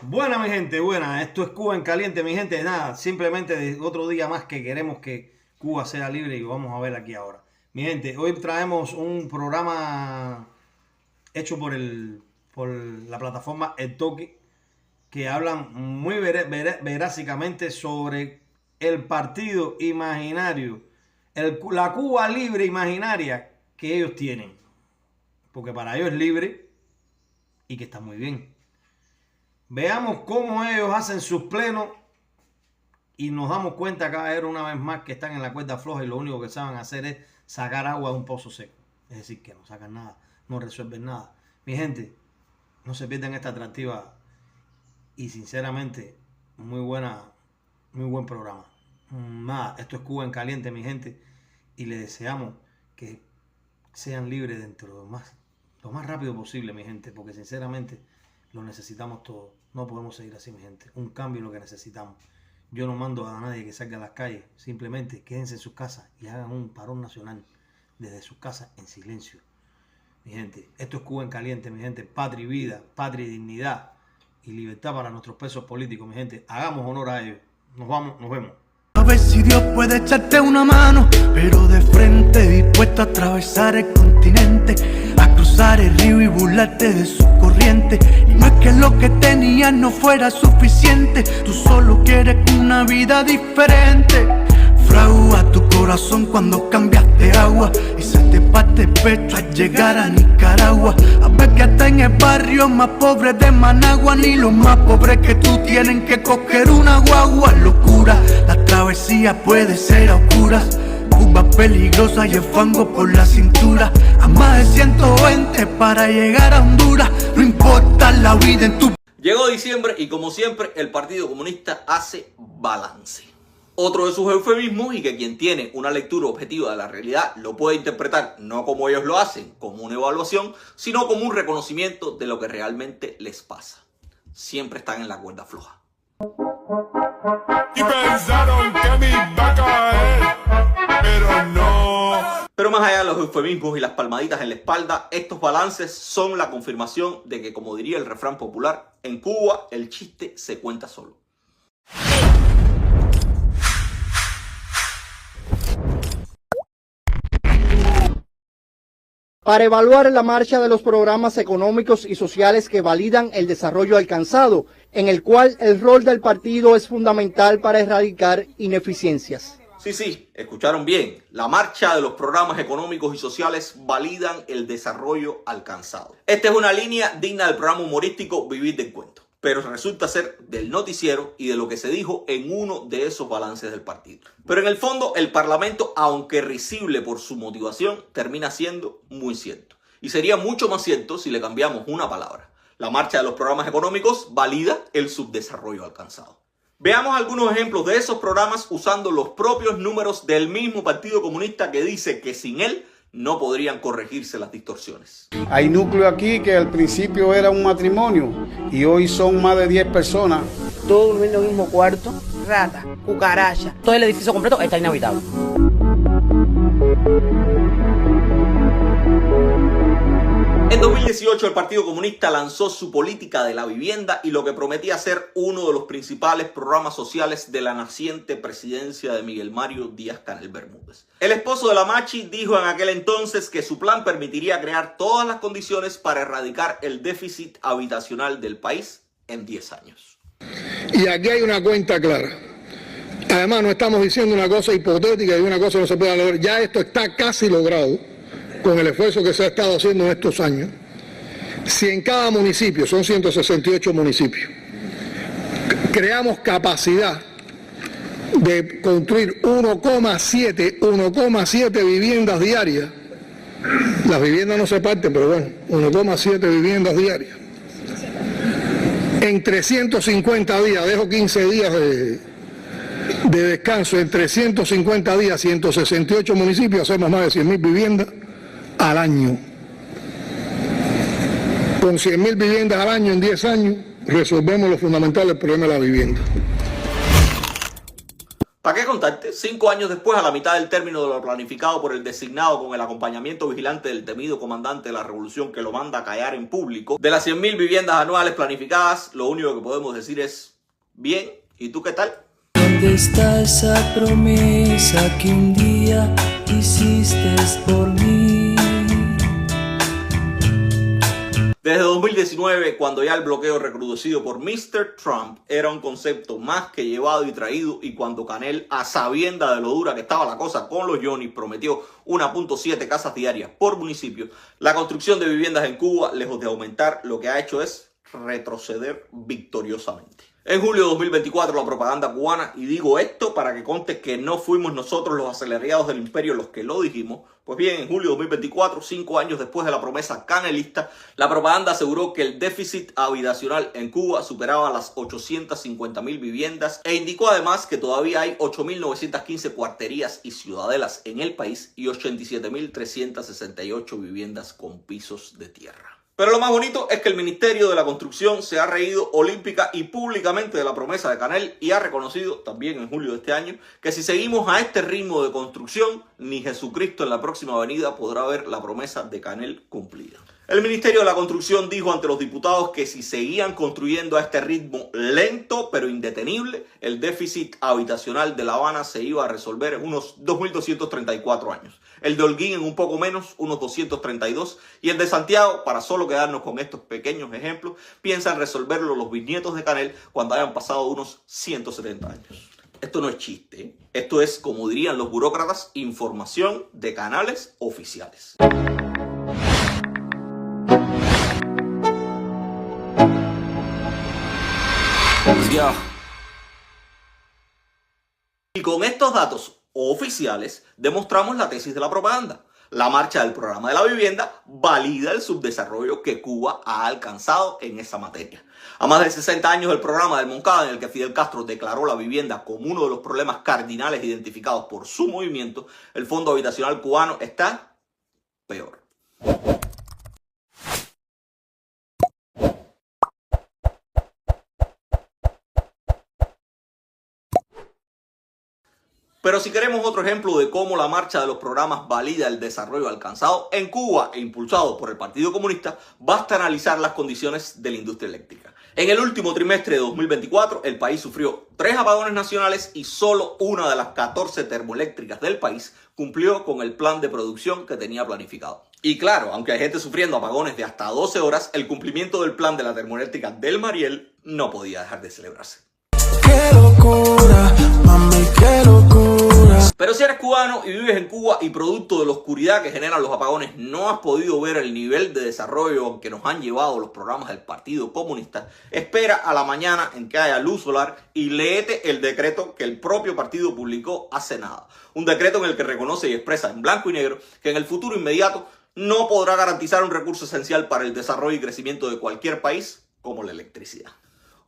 Buena, mi gente, buena. Esto es Cuba en caliente, mi gente. Nada, simplemente de otro día más que queremos que Cuba sea libre y lo vamos a ver aquí ahora. Mi gente, hoy traemos un programa hecho por la plataforma El Toque, que hablan muy verásicamente sobre el partido imaginario, la Cuba libre imaginaria que ellos tienen. Porque para ellos es libre y que está muy bien. Veamos cómo ellos hacen sus plenos y nos damos cuenta, caballero, una vez más que están en la cuerda floja y lo único que saben hacer es sacar agua de un pozo seco. Es decir, que no sacan nada, no resuelven nada. Mi gente, no se pierdan esta atractiva y sinceramente muy buen programa. Nada, esto es Cuba en caliente, mi gente, y les deseamos que sean libres dentro de lo más rápido posible, mi gente, porque sinceramente lo necesitamos todos. No podemos seguir así, mi gente. Un cambio es lo que necesitamos. Yo no mando a nadie que salga a las calles. Simplemente quédense en sus casas y hagan un parón nacional desde sus casas en silencio. Mi gente, esto es Cuba en caliente, mi gente. Patria y vida, patria y dignidad y libertad para nuestros presos políticos, mi gente. Hagamos honor a ellos. Nos vamos, nos vemos. A ver si Dios puede echarte una mano, pero de frente, dispuesto a atravesar el continente, a cruzar el río y burlarte de su corriente. Y no es que lo que tenías no fuera suficiente, tú solo quieres una vida diferente. Fragua tu corazón cuando cambiaste agua y se te parte el pecho al llegar a Nicaragua. A ver que hasta en el barrio más pobre de Managua, ni los más pobres que tú tienen que coger una guagua. Locura, la travesía puede ser a oscuras, Cuba peligrosa y el fango por la cintura. A más de 120 para llegar a Honduras, no importa la vida en tu... Llegó diciembre y como siempre el Partido Comunista hace balance. Otro de sus eufemismos, y que quien tiene una lectura objetiva de la realidad lo puede interpretar no como ellos lo hacen, como una evaluación, sino como un reconocimiento de lo que realmente les pasa. Siempre están en la cuerda floja. Y pensaron que me iba a caer, pero no. Pero más allá de los eufemismos y las palmaditas en la espalda, estos balances son la confirmación de que, como diría el refrán popular, en Cuba el chiste se cuenta solo. Para evaluar la marcha de los programas económicos y sociales que validan el desarrollo alcanzado, en el cual el rol del partido es fundamental para erradicar ineficiencias. Sí, escucharon bien. La marcha de los programas económicos y sociales validan el desarrollo alcanzado. Esta es una línea digna del programa humorístico Vivir del Cuento, pero resulta ser del noticiero y de lo que se dijo en uno de esos balances del partido. Pero en el fondo, el Parlamento, aunque risible por su motivación, termina siendo muy cierto. Y sería mucho más cierto si le cambiamos una palabra. La marcha de los programas económicos valida el subdesarrollo alcanzado. Veamos algunos ejemplos de esos programas usando los propios números del mismo Partido Comunista que dice que sin él no podrían corregirse las distorsiones. Hay núcleo aquí que al principio era un matrimonio y hoy son más de 10 personas. Todos durmiendo en el mismo cuarto, rata, cucaracha. Todo el edificio completo está inhabitado. En 2018 el Partido Comunista lanzó su política de la vivienda y lo que prometía ser uno de los principales programas sociales de la naciente presidencia de Miguel Mario Díaz-Canel Bermúdez. El esposo de la Machi dijo en aquel entonces que su plan permitiría crear todas las condiciones para erradicar el déficit habitacional del país en 10 años. Y aquí hay una cuenta clara. Además no estamos diciendo una cosa hipotética y una cosa no se puede lograr. Ya esto está casi logrado con el esfuerzo que se ha estado haciendo en estos años. Si en cada municipio, son 168 municipios, creamos capacidad de construir 1,7 viviendas diarias, las viviendas no se parten, pero bueno, 1,7 viviendas diarias, en 350 días, dejo 15 días de descanso, en 350 días, 168 municipios, hacemos más de 100.000 viviendas al año. Con 100.000 viviendas al año en 10 años resolvemos lo fundamental del problema de la vivienda. ¿Para qué contarte? 5 años después, a la mitad del término de lo planificado por el designado con el acompañamiento vigilante del temido comandante de la revolución que lo manda a callar en público, de las 100.000 viviendas anuales planificadas, lo único que podemos decir es, bien, ¿y tú qué tal? ¿Dónde está esa promesa que un día hiciste por mí? Desde 2019, cuando ya el bloqueo recrudecido por Mr. Trump era un concepto más que llevado y traído, y cuando Canel, a sabienda de lo dura que estaba la cosa con los Johnny, prometió 1.7 casas diarias por municipio, la construcción de viviendas en Cuba, lejos de aumentar, lo que ha hecho es retroceder victoriosamente. En julio de 2024 la propaganda cubana, y digo esto para que conste que no fuimos nosotros los acelerados del imperio los que lo dijimos, pues bien, en julio de 2024, 5 años después de la promesa canelista, la propaganda aseguró que el déficit habitacional en Cuba superaba las 850.000 viviendas e indicó además que todavía hay 8.915 cuarterías y ciudadelas en el país y 87.368 viviendas con pisos de tierra. Pero lo más bonito es que el Ministerio de la Construcción se ha reído olímpica y públicamente de la promesa de Canel y ha reconocido, también en julio de este año, que si seguimos a este ritmo de construcción, ni Jesucristo en la próxima venida podrá ver la promesa de Canel cumplida. El Ministerio de la Construcción dijo ante los diputados que si seguían construyendo a este ritmo lento pero indetenible, el déficit habitacional de La Habana se iba a resolver en unos 2.234 años. El de Holguín en un poco menos, unos 232, y el de Santiago, para solo quedarnos con estos pequeños ejemplos, piensan resolverlo los bisnietos de Canel cuando hayan pasado unos 170 años. Esto no es chiste, ¿eh? Esto es, como dirían los burócratas, información de canales oficiales. Y con estos datos oficiales demostramos la tesis de la propaganda. La marcha del programa de la vivienda valida el subdesarrollo que Cuba ha alcanzado en esa materia. A más de 60 años del programa del Moncada, en el que Fidel Castro declaró la vivienda como uno de los problemas cardinales identificados por su movimiento, el Fondo Habitacional cubano está peor. Pero si queremos otro ejemplo de cómo la marcha de los programas valida el desarrollo alcanzado en Cuba e impulsado por el Partido Comunista, basta analizar las condiciones de la industria eléctrica. En el último trimestre de 2024, el país sufrió 3 apagones nacionales y solo una de las 14 termoeléctricas del país cumplió con el plan de producción que tenía planificado. Y claro, aunque hay gente sufriendo apagones de hasta 12 horas, el cumplimiento del plan de la termoeléctrica del Mariel no podía dejar de celebrarse. ¡Qué locura, mami, qué locura! Pero si eres cubano y vives en Cuba y producto de la oscuridad que generan los apagones no has podido ver el nivel de desarrollo que nos han llevado los programas del Partido Comunista, espera a la mañana en que haya luz solar y léete el decreto que el propio partido publicó hace nada. Un decreto en el que reconoce y expresa en blanco y negro que en el futuro inmediato no podrá garantizar un recurso esencial para el desarrollo y crecimiento de cualquier país como la electricidad.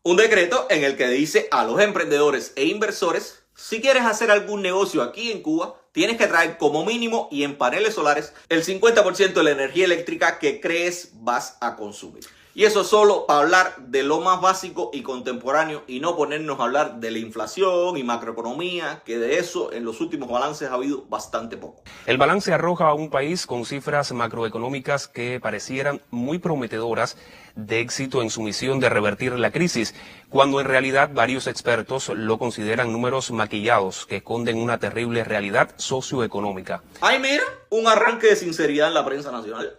Un decreto en el que dice a los emprendedores e inversores: si quieres hacer algún negocio aquí en Cuba, tienes que traer como mínimo y en paneles solares el 50% de la energía eléctrica que crees vas a consumir. Y eso solo para hablar de lo más básico y contemporáneo y no ponernos a hablar de la inflación y macroeconomía, que de eso en los últimos balances ha habido bastante poco. El balance arroja a un país con cifras macroeconómicas que parecieran muy prometedoras de éxito en su misión de revertir la crisis, cuando en realidad varios expertos lo consideran números maquillados que esconden una terrible realidad socioeconómica. Ay, mira, un arranque de sinceridad en la prensa nacional.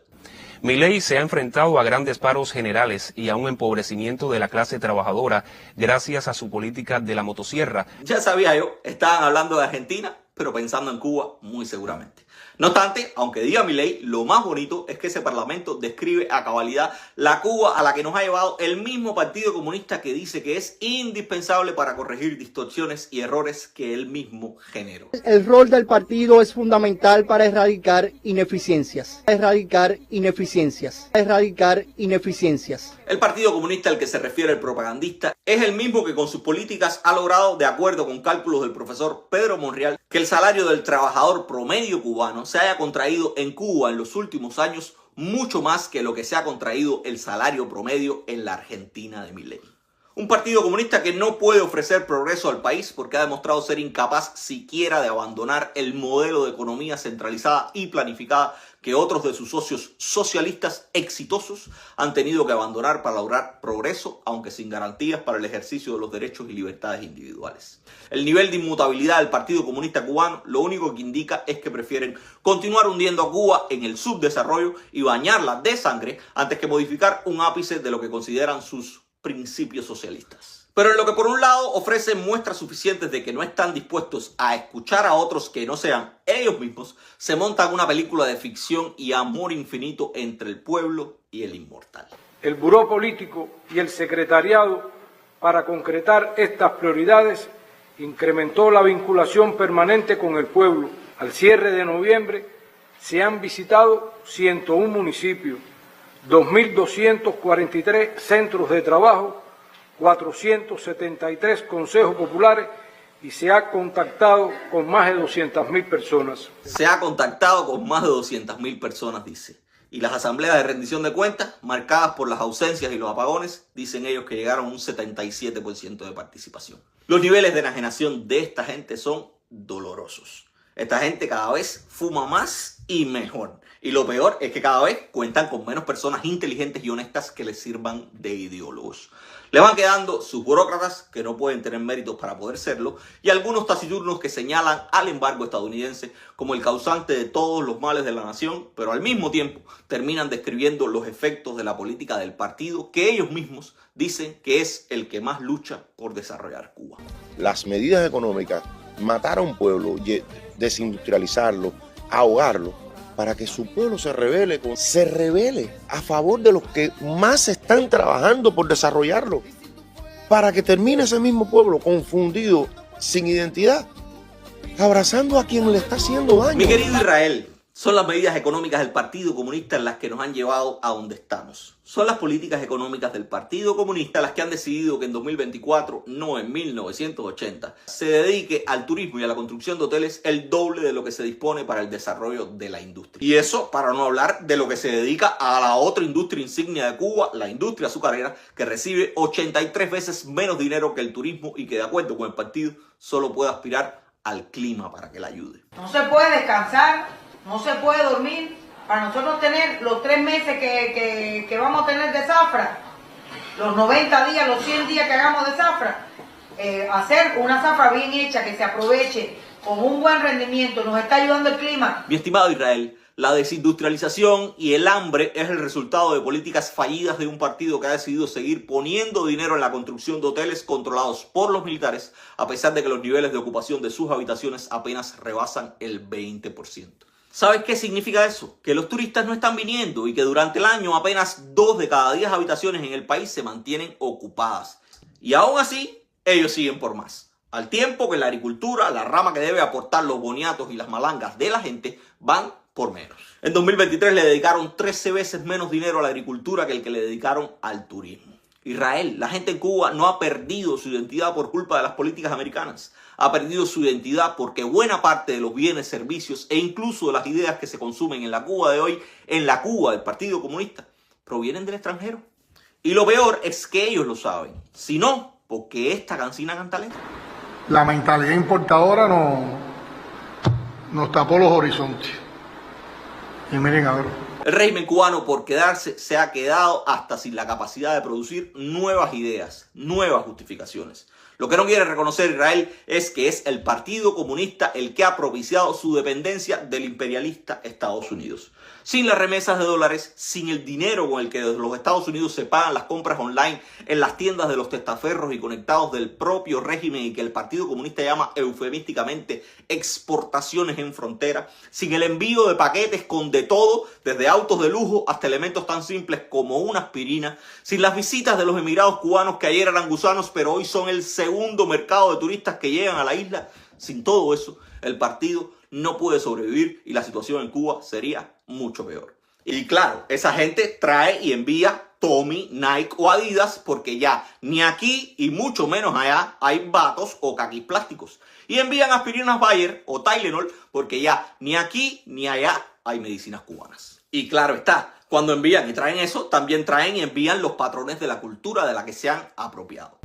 Milei se ha enfrentado a grandes paros generales y a un empobrecimiento de la clase trabajadora gracias a su política de la motosierra. Ya sabía yo, estaban hablando de Argentina, pero pensando en Cuba muy seguramente. No obstante, aunque diga Milei, lo más bonito es que ese parlamento describe a cabalidad la Cuba a la que nos ha llevado el mismo Partido Comunista que dice que es indispensable para corregir distorsiones y errores que él mismo generó. El rol del partido es fundamental para erradicar ineficiencias. El Partido Comunista al que se refiere el propagandista es el mismo que con sus políticas ha logrado, de acuerdo con cálculos del profesor Pedro Monreal, que el salario del trabajador promedio cubano se haya contraído en Cuba en los últimos años mucho más que lo que se ha contraído el salario promedio en la Argentina de Milei. Un partido comunista que no puede ofrecer progreso al país porque ha demostrado ser incapaz siquiera de abandonar el modelo de economía centralizada y planificada que otros de sus socios socialistas exitosos han tenido que abandonar para lograr progreso, aunque sin garantías para el ejercicio de los derechos y libertades individuales. El nivel de inmutabilidad del Partido Comunista Cubano lo único que indica es que prefieren continuar hundiendo a Cuba en el subdesarrollo y bañarla de sangre antes que modificar un ápice de lo que consideran sus principios socialistas. Pero en lo que por un lado ofrecen muestras suficientes de que no están dispuestos a escuchar a otros que no sean ellos mismos, se montan una película de ficción y amor infinito entre el pueblo y el inmortal. El Buró Político y el Secretariado, para concretar estas prioridades, incrementó la vinculación permanente con el pueblo. Al cierre de noviembre se han visitado 101 municipios, 2.243 centros de trabajo, 473 consejos populares y se ha contactado con más de 200.000 personas. Se ha contactado con más de 200.000 personas, dice. Y las asambleas de rendición de cuentas, marcadas por las ausencias y los apagones, dicen ellos que llegaron a un 77% de participación. Los niveles de enajenación de esta gente son dolorosos. Esta gente cada vez fuma más y mejor. Y lo peor es que cada vez cuentan con menos personas inteligentes y honestas que les sirvan de ideólogos. Le van quedando sus burócratas que no pueden tener méritos para poder serlo y algunos taciturnos que señalan al embargo estadounidense como el causante de todos los males de la nación, pero al mismo tiempo terminan describiendo los efectos de la política del partido que ellos mismos dicen que es el que más lucha por desarrollar Cuba. Las medidas económicas, matar a un pueblo, desindustrializarlo, ahogarlo, para que su pueblo se rebele a favor de los que más están trabajando por desarrollarlo, para que termine ese mismo pueblo confundido, sin identidad, abrazando a quien le está haciendo daño. Mi querido Israel, son las medidas económicas del Partido Comunista las que nos han llevado a donde estamos. Son las políticas económicas del Partido Comunista las que han decidido que en 2024, no en 1980, se dedique al turismo y a la construcción de hoteles el doble de lo que se dispone para el desarrollo de la industria. Y eso para no hablar de lo que se dedica a la otra industria insignia de Cuba, la industria azucarera, que recibe 83 veces menos dinero que el turismo y que de acuerdo con el partido solo puede aspirar al clima para que la ayude. No se puede descansar. No se puede dormir. Para nosotros tener los 3 meses que vamos a tener de zafra, los 90 días, los 100 días que hagamos de zafra, hacer una zafra bien hecha, que se aproveche con un buen rendimiento, nos está ayudando el clima. Mi estimado Israel, la desindustrialización y el hambre es el resultado de políticas fallidas de un partido que ha decidido seguir poniendo dinero en la construcción de hoteles controlados por los militares, a pesar de que los niveles de ocupación de sus habitaciones apenas rebasan el 20%. ¿Sabes qué significa eso? Que los turistas no están viniendo y que durante el año apenas 2 de cada 10 habitaciones en el país se mantienen ocupadas. Y aún así, ellos siguen por más. Al tiempo que la agricultura, la rama que debe aportar los boniatos y las malangas de la gente, van por menos. En 2023 le dedicaron 13 veces menos dinero a la agricultura que el que le dedicaron al turismo. Israel, la gente en Cuba no ha perdido su identidad por culpa de las políticas americanas. Ha perdido su identidad porque buena parte de los bienes, servicios e incluso de las ideas que se consumen en la Cuba de hoy, en la Cuba del Partido Comunista, provienen del extranjero. Y lo peor es que ellos lo saben. Si no, porque esta cancina canta letra. La mentalidad importadora nos tapó los horizontes. Y miren a ver. El régimen cubano, por quedarse, se ha quedado hasta sin la capacidad de producir nuevas ideas, nuevas justificaciones. Lo que no quiere reconocer Israel es que es el Partido Comunista el que ha propiciado su dependencia del imperialista Estados Unidos. Sin las remesas de dólares, sin el dinero con el que los Estados Unidos se pagan las compras online en las tiendas de los testaferros y conectados del propio régimen y que el Partido Comunista llama eufemísticamente exportaciones en frontera, sin el envío de paquetes con de todo, desde autos de lujo hasta elementos tan simples como una aspirina, sin las visitas de los emigrados cubanos que ayer eran gusanos pero hoy son el segundo mercado de turistas que llegan a la isla, sin todo eso, el partido no puede sobrevivir y la situación en Cuba sería mucho peor. Y claro, esa gente trae y envía Tommy, Nike o Adidas porque ya ni aquí y mucho menos allá hay vatos o caquis plásticos. Y envían aspirinas Bayer o Tylenol porque ya ni aquí ni allá hay medicinas cubanas. Y claro está, cuando envían y traen eso, también traen y envían los patrones de la cultura de la que se han apropiado.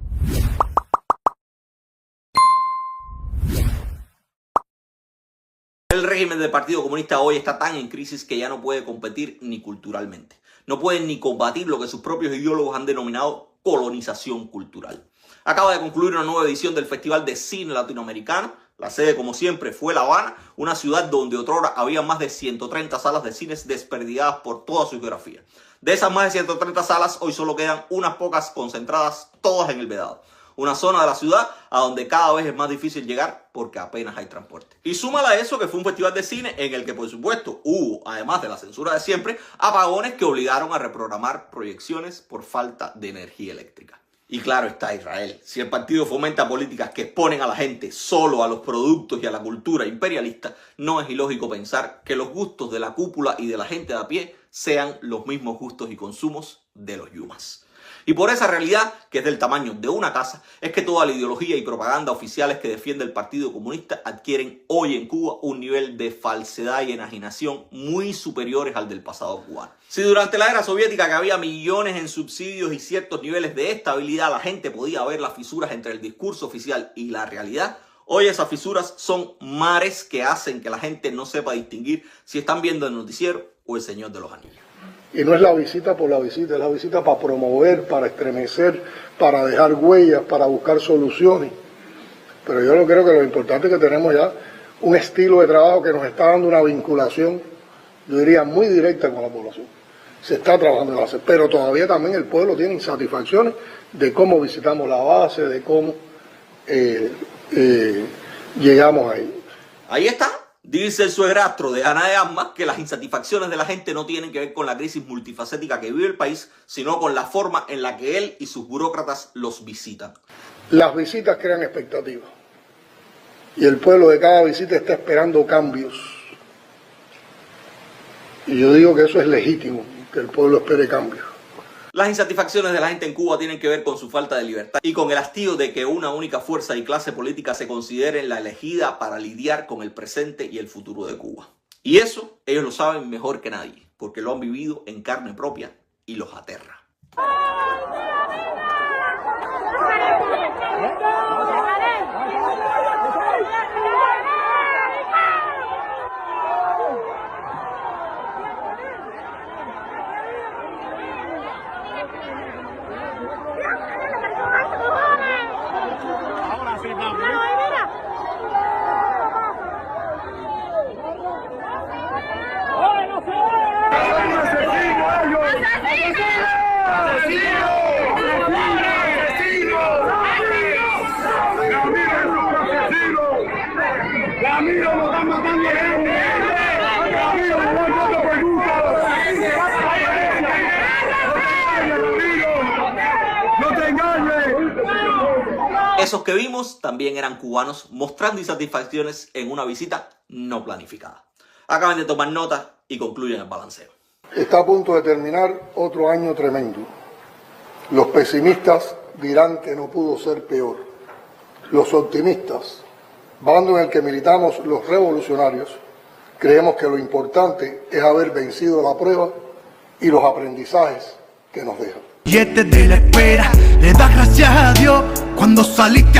El régimen del Partido Comunista hoy está tan en crisis que ya no puede competir ni culturalmente. No pueden ni combatir lo que sus propios ideólogos han denominado colonización cultural. Acaba de concluir una nueva edición del Festival de Cine Latinoamericano. La sede, como siempre, fue La Habana, una ciudad donde otrora había más de 130 salas de cines desperdigadas por toda su geografía. De esas más de 130 salas, hoy solo quedan unas pocas concentradas, todas en el Vedado. Una zona de la ciudad a donde cada vez es más difícil llegar porque apenas hay transporte. Y súmala a eso que fue un festival de cine en el que, por supuesto, hubo, además de la censura de siempre, apagones que obligaron a reprogramar proyecciones por falta de energía eléctrica. Y claro está Israel. Si el partido fomenta políticas que exponen a la gente solo a los productos y a la cultura imperialista, no es ilógico pensar que los gustos de la cúpula y de la gente de a pie sean los mismos gustos y consumos de los yumas. Y por esa realidad, que es del tamaño de una casa, es que toda la ideología y propaganda oficiales que defiende el Partido Comunista adquieren hoy en Cuba un nivel de falsedad y enajenación muy superiores al del pasado cubano. Si durante la era soviética, que había millones en subsidios y ciertos niveles de estabilidad, la gente podía ver las fisuras entre el discurso oficial y la realidad, hoy esas fisuras son mares que hacen que la gente no sepa distinguir si están viendo el noticiero o el Señor de los Anillos. Y no es la visita por la visita, es la visita para promover, para estremecer, para dejar huellas, para buscar soluciones. Pero yo creo que lo importante es que tenemos ya un estilo de trabajo que nos está dando una vinculación, yo diría, muy directa con la población. Se está trabajando en la base, pero todavía también el pueblo tiene insatisfacciones de cómo visitamos la base, de cómo llegamos ahí. Ahí está. Dice el suegrastro de Ana de Armas que las insatisfacciones de la gente no tienen que ver con la crisis multifacética que vive el país, sino con la forma en la que él y sus burócratas los visitan. Las visitas crean expectativas. Y el pueblo de cada visita está esperando cambios. Y yo digo que eso es legítimo, que el pueblo espere cambios. Las insatisfacciones de la gente en Cuba tienen que ver con su falta de libertad y con el hastío de que una única fuerza y clase política se considere la elegida para lidiar con el presente y el futuro de Cuba. Y eso ellos lo saben mejor que nadie, porque lo han vivido en carne propia y los aterra. Esos que vimos también eran cubanos mostrando insatisfacciones en una visita no planificada. Acaban de tomar nota y concluyen el balanceo. Está a punto de terminar otro año tremendo. Los pesimistas dirán que no pudo ser peor. Los optimistas, bando en el que militamos los revolucionarios, creemos que lo importante es haber vencido la prueba y los aprendizajes que nos dejan. Y de la espera, le das gracias a Dios cuando saliste a